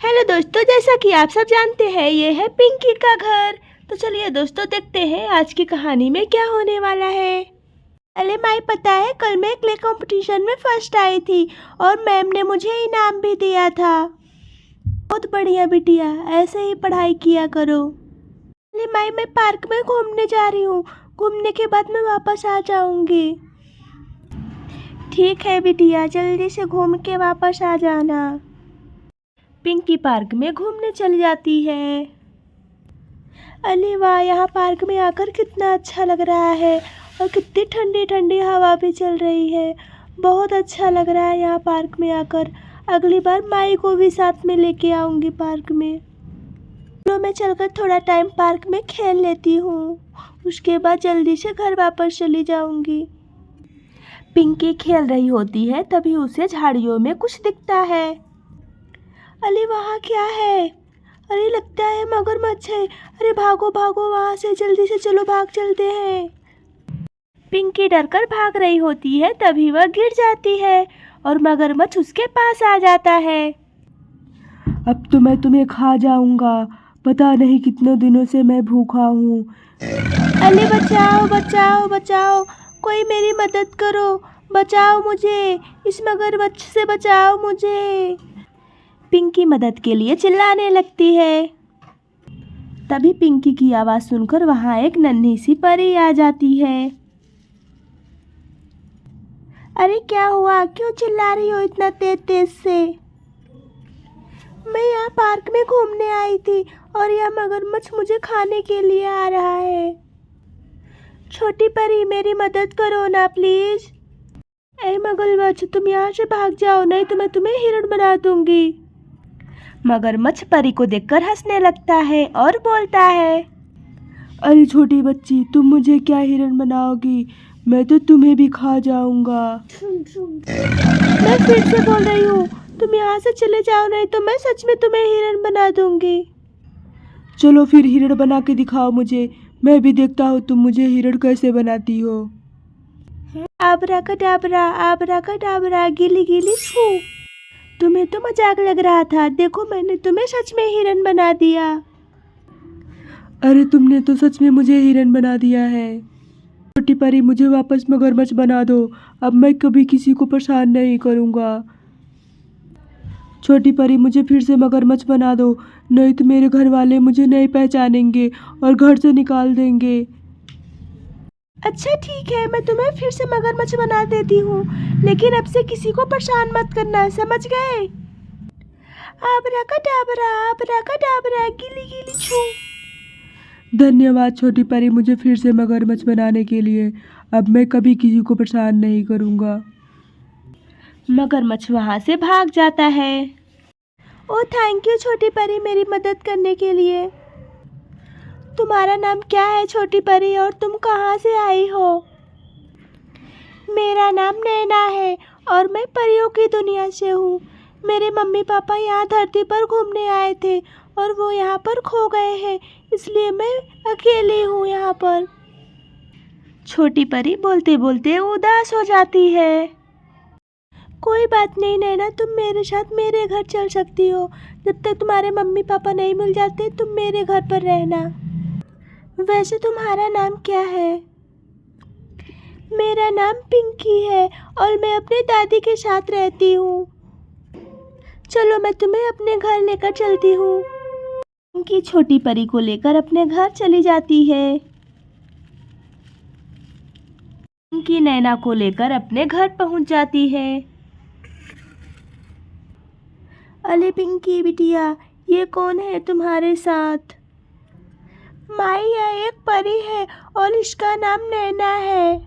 Hello दोस्तों, जैसा कि आप सब जानते हैं ये है पिंकी का घर। तो चलिए दोस्तों देखते हैं आज की कहानी में क्या होने वाला है। अरे माई, पता है कल मैं क्ले कंपटीशन में फर्स्ट आई थी और मैम ने मुझे इनाम भी दिया था। बहुत बढ़िया बिटिया, ऐसे ही पढ़ाई किया करो। अरे माई, मैं पार्क में घूमने जा रही हूँ, घूमने के बाद मैं वापस आ जाऊंगी। ठीक है बिटिया, जल्दी से घूम के वापस आ जाना। पिंकी पार्क में घूमने चली जाती है। अरे वाह, यहाँ पार्क में आकर कितना अच्छा लग रहा है और कितनी ठंडी ठंडी हवा भी चल रही है। बहुत अच्छा लग रहा है यहाँ पार्क में आकर। अगली बार माई को भी साथ में लेके आऊँगी पार्क में। तो मैं चलकर थोड़ा टाइम पार्क में खेल लेती हूँ, उसके बाद जल्दी से घर वापस चली जाऊँगी। पिंकी खेल रही होती है, तभी उसे झाड़ियों में कुछ दिखता है। अरे वहाँ क्या है? अरे लगता है मगरमच्छ है। अरे भागो भागो वहाँ से, जल्दी से चलो, भाग चलते हैं। पिंकी डरकर भाग रही होती है, तभी वह गिर जाती है और मगरमच्छ उसके पास आ जाता है। अब तो मैं तुम्हें खा जाऊंगा, पता नहीं कितने दिनों से मैं भूखा हूँ। अरे बचाओ बचाओ बचाओ, कोई मेरी मदद करो, बचाओ मुझे, इस मगरमच्छ से बचाओ मुझे। पिंकी मदद के लिए चिल्लाने लगती है। तभी पिंकी की आवाज़ सुनकर वहाँ एक नन्ही सी परी आ जाती है। अरे क्या हुआ, क्यों चिल्ला रही हो इतना तेज तेज से? मैं यहाँ पार्क में घूमने आई थी और यह मगरमच्छ मुझे खाने के लिए आ रहा है। छोटी परी, मेरी मदद करो ना प्लीज। ए मगरमच्छ, तुम यहाँ से भाग जाओ, नहीं तो मैं तुम्हें हिरण बना दूंगी। मगरमच्छ परी को देखकर हंसने लगता है और बोलता है, अरे छोटी बच्ची, तुम मुझे क्या हिरण बनाओगी? मैं तो तुम्हें भी खा जाऊंगा। मैं फिर से बोल रही हूँ, तुम यहाँ से चले जाओ, नहीं तो मैं सच में तुम्हें हिरण बना दूंगी। चलो फिर हिरण बना के दिखाओ मुझे, मैं भी देखता हूँ तुम मुझे हिरण कैसे बनाती हो। आबराकडाबरा आबराकडाबरा, गिली गिली छू। तुम्हें तो मजाक लग रहा था, देखो मैंने तुम्हें सच में हिरण बना दिया। अरे तुमने तो सच में मुझे हिरण बना दिया है। छोटी परी, मुझे वापस मगरमच्छ बना दो, अब मैं कभी किसी को परेशान नहीं करूँगा। छोटी परी, मुझे फिर से मगरमच्छ बना दो, नहीं तो मेरे घर वाले मुझे नहीं पहचानेंगे और घर से निकाल देंगे। अच्छा ठीक है, मैं तुम्हें फिर से मगरमच्छ बना देती हूँ, लेकिन अब से किसी को परेशान मत करना, समझ गए? आबराकडाबरा आबराकडाबरा, गिली गिली छू। धन्यवाद छोटी परी, मुझे फिर से मगरमच्छ बनाने के लिए। अब मैं कभी किसी को परेशान नहीं करूँगा। मगरमच्छ वहाँ से भाग जाता है। ओ थैंक यू छोटी परी, मेरी मदद करने के लिए। तुम्हारा नाम क्या है छोटी परी, और तुम कहाँ से आई हो? मेरा नाम नैना है और मैं परियों की दुनिया से हूँ। मेरे मम्मी पापा यहाँ धरती पर घूमने आए थे और वो यहाँ पर खो गए हैं, इसलिए मैं अकेली हूँ यहाँ पर। छोटी परी बोलते बोलते उदास हो जाती है। कोई बात नहीं नैना, तुम मेरे साथ मेरे घर चल सकती हो। जब तक तुम्हारे मम्मी पापा नहीं मिल जाते, तुम मेरे घर पर रहना। वैसे तुम्हारा नाम क्या है? मेरा नाम पिंकी है और मैं अपनी दादी के साथ रहती हूँ। चलो मैं तुम्हें अपने घर लेकर चलती हूँ। पिंकी छोटी परी को लेकर अपने घर चली जाती है। पिंकी नैना को लेकर अपने घर पहुँच जाती है। अरे पिंकी बिटिया, ये कौन है तुम्हारे साथ? माई, यह एक परी है और इसका नाम नैना है।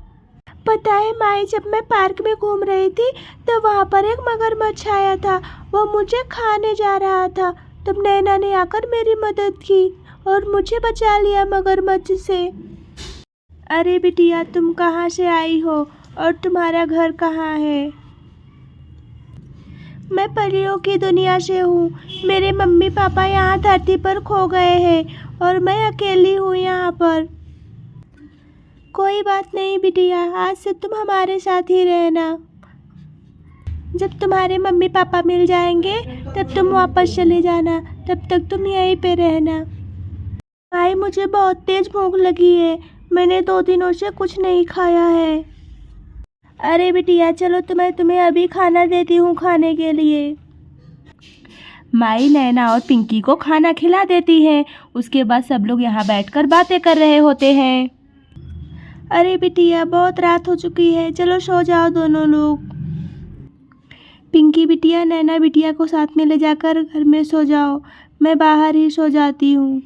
पता है माई, जब मैं पार्क में घूम रही थी तो वहाँ पर एक मगरमच्छ आया था, वो मुझे खाने जा रहा था। तब नैना ने आकर मेरी मदद की और मुझे बचा लिया मगरमच्छ से। अरे बिटिया, तुम कहाँ से आई हो और तुम्हारा घर कहाँ है? मैं परियों की दुनिया से हूँ। मेरे मम्मी पापा यहाँ धरती पर खो गए हैं और मैं अकेली हूँ यहाँ पर। कोई बात नहीं बिटिया, आज से तुम हमारे साथ ही रहना। जब तुम्हारे मम्मी पापा मिल जाएंगे तब तुम वापस चले जाना, तब तक तुम यहीं पे रहना। माई मुझे बहुत तेज भूख लगी है, मैंने 2 दिनों से कुछ नहीं खाया है। अरे बिटिया चलो तुम्हें अभी खाना देती हूँ खाने के लिए। माई नैना और पिंकी को खाना खिला देती है। उसके बाद सब लोग यहाँ बैठकर बातें कर रहे होते हैं। अरे बिटिया बहुत रात हो चुकी है, चलो सो जाओ दोनों लोग। पिंकी बिटिया नैना बिटिया को साथ में ले जाकर घर में सो जाओ, मैं बाहर ही सो जाती हूँ।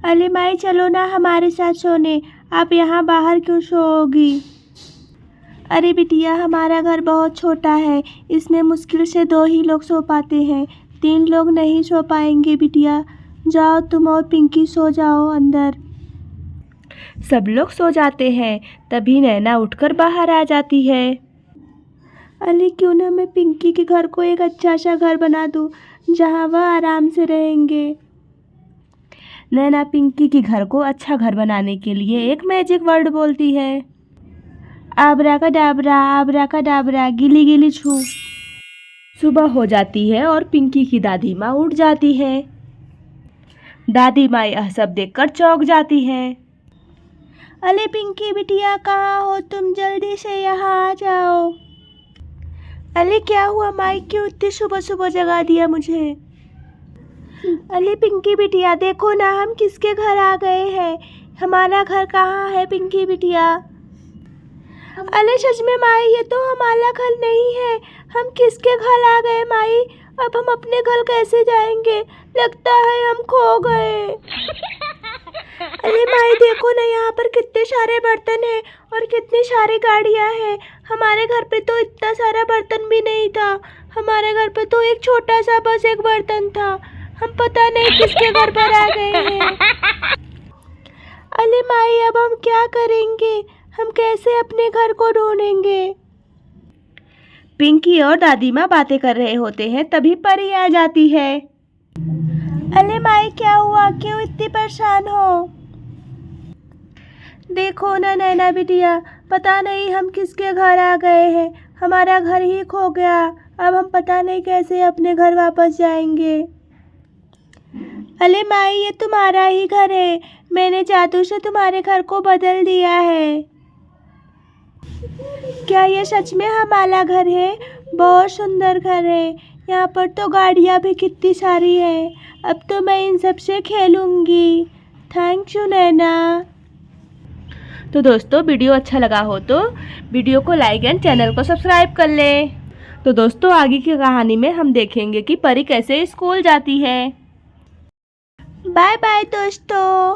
अरे माई चलो ना हमारे साथ सोने, आप यहाँ बाहर क्यों सोओगी? अरे बिटिया हमारा घर बहुत छोटा है, इसमें मुश्किल से 2 ही लोग सो पाते हैं, 3 लोग नहीं सो पाएंगे बिटिया। जाओ तुम और पिंकी सो जाओ अंदर। सब लोग सो जाते हैं। तभी नैना उठकर बाहर आ जाती है। अरे क्यों ना मैं पिंकी के घर को एक अच्छा सा घर बना दूँ जहाँ वह आराम से रहेंगे। नैना पिंकी के घर को अच्छा घर बनाने के लिए एक मैजिक वर्ड बोलती है। आबरा का डाबरा गिली गिली छू। सुबह हो जाती है और पिंकी की दादी माँ उठ जाती है। दादी माँ यह सब देखकर चौंक जाती है। अरे पिंकी बिटिया कहाँ हो तुम, जल्दी से यहाँ आ जाओ। अरे क्या हुआ माई, क्यों इतनी सुबह सुबह जगा दिया मुझे? अरे पिंकी बिटिया देखो ना हम किसके घर आ गए हैं, हमारा घर कहाँ है पिंकी बिटिया? अरे सच में माई ये तो हमारा घर नहीं है, हम किसके घर आ गए माई? अब हम अपने घर कैसे जाएंगे, लगता है हम खो गए। अरे माई देखो ना यहाँ पर कितने सारे बर्तन हैं और कितनी सारी गाड़ियाँ हैं, हमारे घर पे तो इतना सारा बर्तन भी नहीं था, हमारे घर पे तो एक छोटा सा बस एक बर्तन था, हम पता नहीं किसके घर पर आ गए हैं। अरे माई अब हम क्या करेंगे, हम कैसे अपने घर को ढूंढेंगे? पिंकी और दादी माँ बातें कर रहे होते हैं, तभी परी आ जाती है। अरे माई क्या हुआ, क्यों इतनी परेशान हो? देखो ना नैना बिटिया, पता नहीं हम किसके घर आ गए हैं, हमारा घर ही खो गया, अब हम पता नहीं कैसे अपने घर वापस जाएंगे। अरे माई ये तुम्हारा ही घर है, मैंने जादू से तुम्हारे घर को बदल दिया है। क्या ये सच में हमारा घर है? बहुत सुंदर घर है, यहाँ पर तो गाड़ियाँ भी कितनी सारी हैं, अब तो मैं इन सब से खेलूँगी। थैंक यू नैना। तो दोस्तों वीडियो अच्छा लगा हो तो वीडियो को लाइक एंड चैनल को सब्सक्राइब कर लें। तो दोस्तों आगे की कहानी में हम देखेंगे कि परी कैसे स्कूल जाती है। बाय बाय दोस्तों।